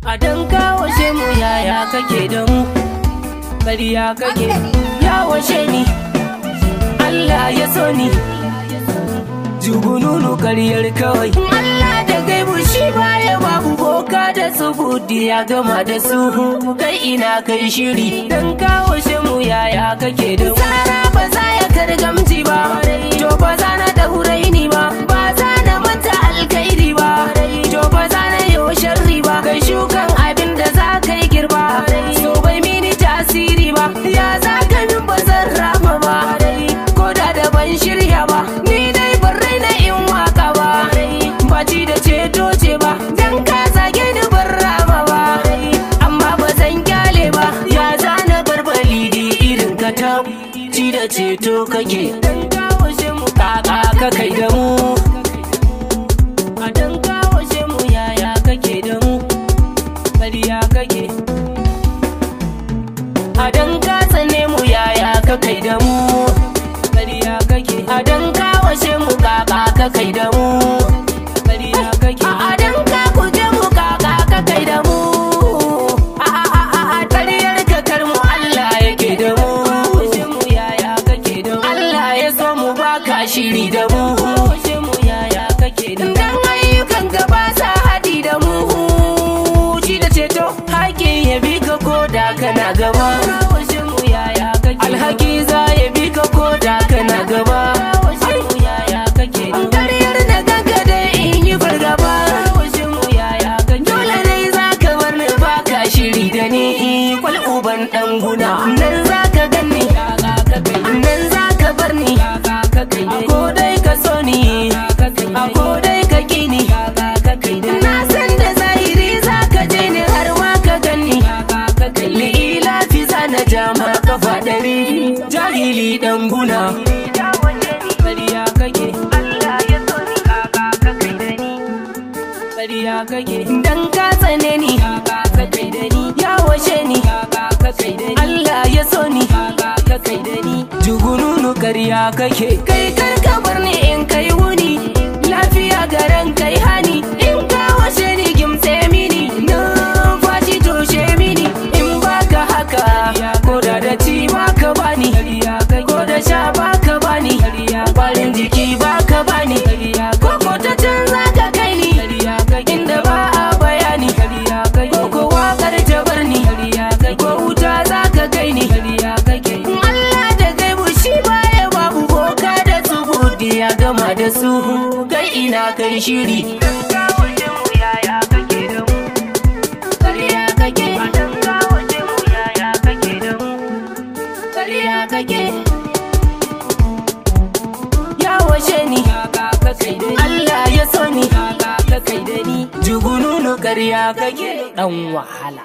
A dan washe mu yaya kake da mu, ƙarya kake ya washe ni, Allah ya so ni, jugununu ƙaryar kawai. Allah da gaibu shi baya babu boka da tsubudi ya gama da su. Kai ina kai shiri dan washe mu yaya kake da mu. Sara ba za ya kargamci ba, to ba za na daurai ni ba, ba za na manta alkairi ba, to ba za na yi sharri ba. Kai shukan abin da za ka yi girba, so bai mini tasiri ba, ya za ka min ba zan rama ba, ko da ban shirya ba, ni dai ban raina in waka ba, baci da ceto ce ba, dan ka zage ni ban rama ba, amma ba zan kyale ba, ya za na barbali di irin ka ta ci da ceto kake. Dan washe mu kaka ka kai da mu, a dan washe mu yaya kake da mu, ƙarya kake. A dan ka tsane mu yaya ka kai da mu, ƙarya kake. A dan washe mu kaka ka kai da mu, ƙarya kake. A dan ka kuje mu kaka ka kai da mu, ƙaryar ka kar mu Allah yake da mu. Washe mu yaya kake da mu, Allah ya so mu baka shiri da mu. Washe mu yaya kake da mu, dan ayyukan ka ba sa haɗi da mu. Ci da ceto haƙin ya bi ka koda kana gaba. Washe mu yaya kake, alhaki za ya bi ka koda kana gaba. Washe mu yaya kake da mu, ƙaryar da kanka dai in yi fargaba. Washe mu yaya kake, dole dai za ka bar ni baka shiri da ni. Kwal uban ɗan guna nan za ka ganni, nan za ka bar ni, a ko dai ka so ni, a ko dai ka ƙi ni. Na san da zahiri za ka je ni har ma ka ganni, li'ila fi zana jama kafa ɗari. Jahili ɗan guna ƙarya kake, ƙarya kake. Dan ka tsane ni ya washe ni, Allah ya so ni, jugununu ƙarya kake. Kai kar ka bar ni in kai wuni, lafiya garan kai hani. In ka washe ni gimtse mini, numfashi toshe mini. In baka haka ko da ci baka bani, ko da sha baka bani, ƙwarin jiki baka bani, ko ta can za ka kai ni inda ba a bayani, ko waƙar ta bar ni, ko wuta za ka kai ni. Allah da gaibu shi baya babu boka da tsubudi ya gama da su. Kai ina kai shiri ƙarya kake, ƙarya kake. Ya washe ni, Allah ya so ni, jugununu ƙarya kake. Ɗan wahala.